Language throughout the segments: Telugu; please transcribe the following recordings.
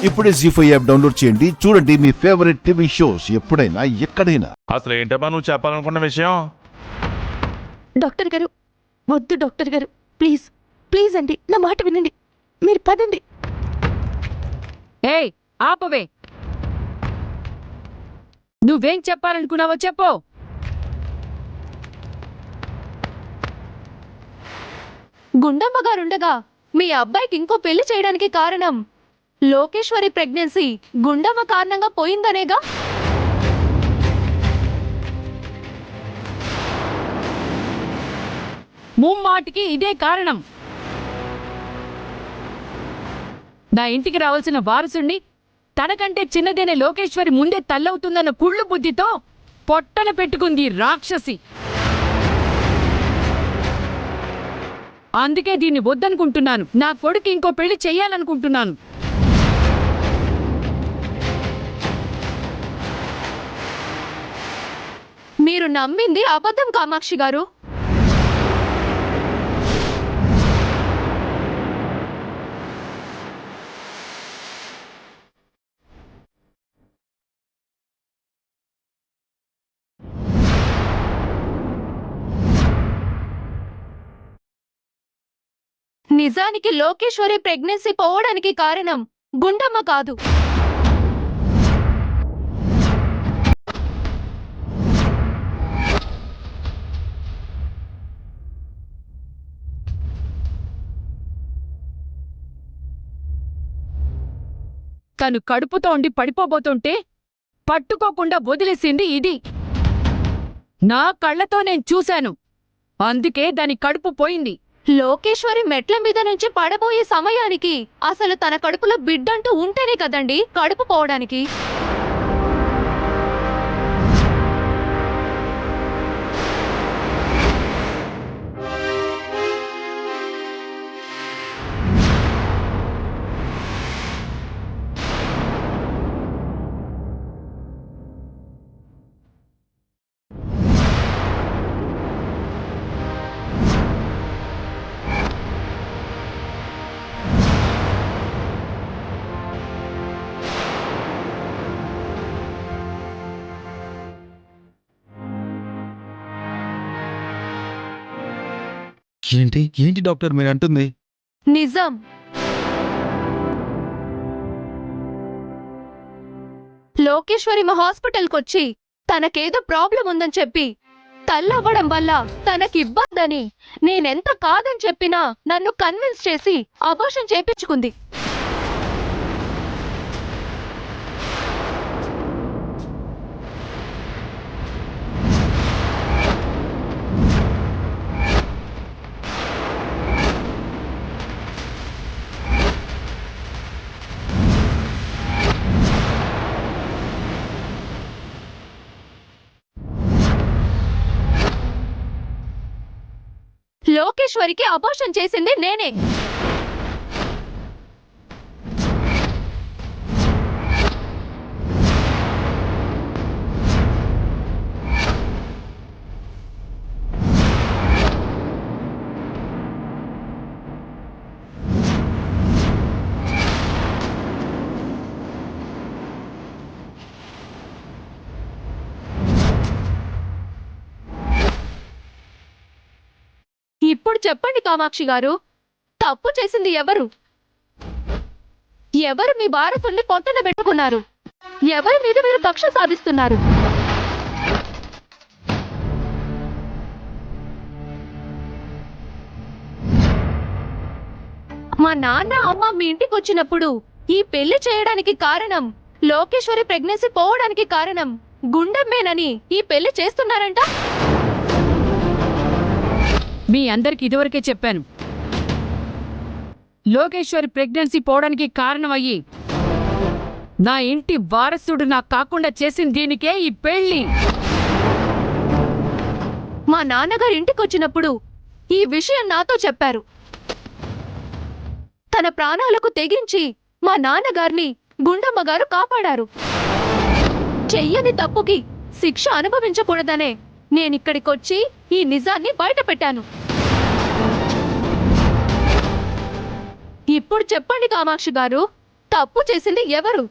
ఇప్పుడే జీ5 యాప్ డౌన్లోడ్ చేయండి. చూడండి మీ ఫేవరెట్ టీవీ షోస్ ఎప్పుడైనా ఎక్కడైనా. అసలు ఏంటమ్మా నువ్వు చెప్పాలనుకున్న విషయం? డాక్టర్ గారు, వద్దు డాక్టర్ గారు, ప్లీజ్ ప్లీజ్ అండి, నా మాట వినండి, మీరు పదండి. ఏయ్ ఆపవే, నువ్వేం చెప్పాలనుకున్నావో చెప్పు. గుండమ్మ గారుండగా మీ అబ్బాయికి ఇంకో పెళ్లి చేయడానికి కారణం లోకేశ్వరి ప్రెగ్నెన్సీ గుండమ్మ కారణంగా పోయిందనేగా? ముమ్మాటికి ఇదే కారణం. నా ఇంటికి రావాల్సిన వారసుణ్ణి తనకంటే చిన్నదైన లోకేశ్వరి ముందే తల్లవుతుందన్న కుళ్ళు బుద్ధితో పొట్టన పెట్టుకుంది రాక్షసి. అందుకే దీన్ని వద్దనుకుంటున్నాను. నా కొడుకు ఇంకో పెళ్లి చెయ్యాలనుకుంటున్నాను. మీరు నమ్మింది అబద్ధం కామాక్షి గారు. నిజానికి లోకేశ్వరి ప్రెగ్నెన్సీ పోవడానికి కారణం గుండమ్మ కాదు. తను కడుపుతో ఉండి పడిపోబోతుంటే పట్టుకోకుండా వదిలేసింది ఇది. నా కళ్ళతో నేను చూశాను. అందుకే దాని కడుపు పోయింది. లోకేశ్వరి మెట్ల మీద నుంచి పడబోయే సమయానికి అసలు తన కడుపులో బిడ్డంటూ ఉంటేనే కదండి కడుపు పోవడానికి. ఏంటి ఏంటి డాక్టర్ మీరు అంటుంది? నిజం. లోకేశ్వరి మా హాస్పిటల్కొచ్చి తనకేదో ప్రాబ్లం ఉందని చెప్పి తల్లవ్వడం వల్ల తనకి ఇబ్బందని నేనెంత కాదని చెప్పినా నన్ను కన్విన్స్ చేసి అబార్షన్ చేపించుకుంది. లోకేశ్వరికి అబార్షన్ చేసింది నేనే. ఇప్పుడు చెప్పండి కామాక్షి గారు, తప్పు చేసింది ఎవరు? ఎవరు మీ భారతుల్ని పొట్టన పెట్టుకున్నారు? ఎవరి మీద మీరు కక్ష సాధిస్తున్నారు? మా నాన్న అమ్మ మీ ఇంటికి వచ్చినప్పుడు ఈ పెళ్లి చేయడానికి కారణం లోకేశ్వరి ప్రెగ్నెన్సీ పోవడానికి కారణం గుండమ్మేనని ఈ పెళ్లి చేస్తున్నారంట. మీ అందరికి ఇదివరకే చెప్పాను. లోకేశ్వరి ప్రెగ్నెన్సీ పోవడానికి కారణమయ్యి నా ఇంటి వారసుడు నాకు కాకుండా చేసిన దీనికే ఈ పెళ్లి. మా నాన్నగారు ఇంటికొచ్చినప్పుడు ఈ విషయం నాతో చెప్పారు. తన ప్రాణాలకు తెగించి మా నాన్నగారిని గుండమ్మ గారు కాపాడారు. చెయ్యని తప్పుకి శిక్ష అనుభవించకూడదనే నేనిక్కడికొచ్చి ఈ నిజాన్ని బయట పెట్టాను. ఇప్పుడు చెప్పండి కామాక్షి గారు, తప్పు చేసింది ఎవరు?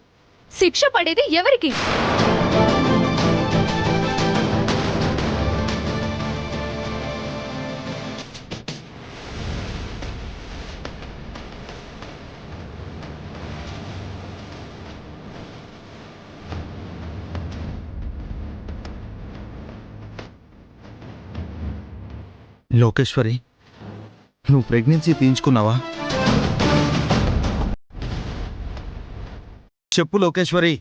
శిక్ష పడేది ఎవరికి? లోకేశ్వరి, నువ్వు ప్రెగ్నెన్సీ తీయించుకున్నావా? చెప్పు లోకేశ్వరి.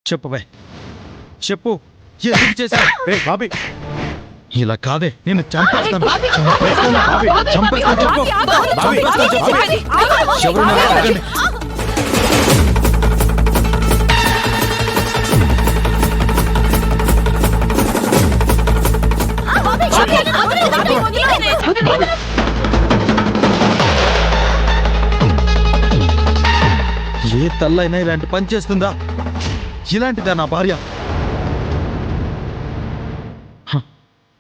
చెప్పవే, చెప్పు, ఎందుకు చేశావు? ఇలా కాదే, నేను చంపేస్తాను. చంపేస్తాను, చెప్పు. ఎవరు నన్ను ఆగండి. ఏ తల్లైనా ఇలాంటి పని చేస్తుందా? ఇలాంటిదా నా భార్య?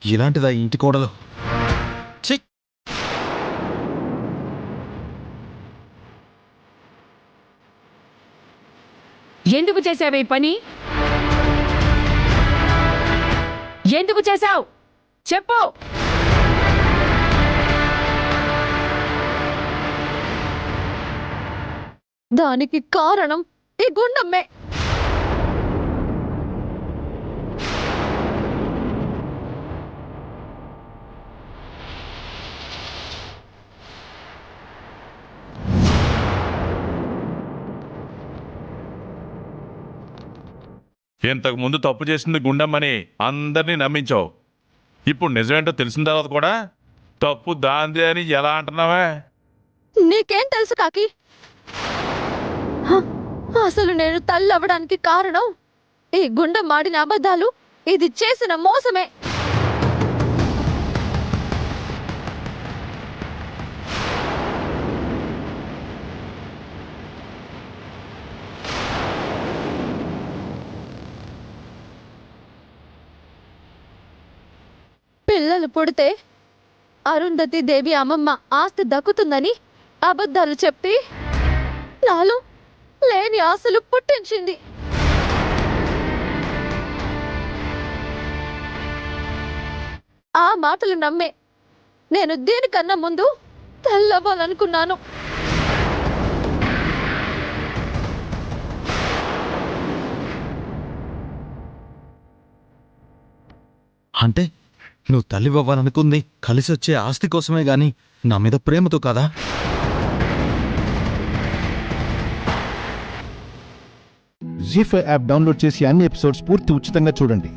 ఇలాంటిదా ఇంటి కోడలు? ఛీ! ఎందుకు చేసావు ఈ పని? ఎందుకు చేశావు? చెప్పు. దానికి కారణం ఈ గుండమ్మే. ఇంతకు ముందు తప్పు చేసింది గుండమ్మని అందరినీ నమ్మించావు. ఇప్పుడు నిజమేంటో తెలిసిన తర్వాత కూడా తప్పు దాందే అని ఎలా అంటున్నావే? నీకేం తెలుసు కాకి? అసలు నేను తల్లవ్వడానికి కారణం ఈ గుండె మాడిన అబద్ధాలు, ఇది చేసిన మోసమే. పిల్లలు పుడితే అరుంధతి దేవి అమ్మమ్మ ఆస్తి దక్కుతుందని అబద్ధాలు చెప్పి నాలో లేని ఆశలు పుట్టించింది. ఆ మాటలు నమ్మే నేను దీనికన్నా ముందు తెల్లవ్వాలనుకున్నాను. అంటే నువ్వు తల్లి అవ్వాలనుకుంది కలిసి వచ్చే ఆస్తి కోసమే గాని నా మీద ప్రేమతో కదా? జీ5 యాప్ డౌన్లోడ్ చేసి అన్ని ఎపిసోడ్స్ పూర్తి ఉచితంగా చూడండి.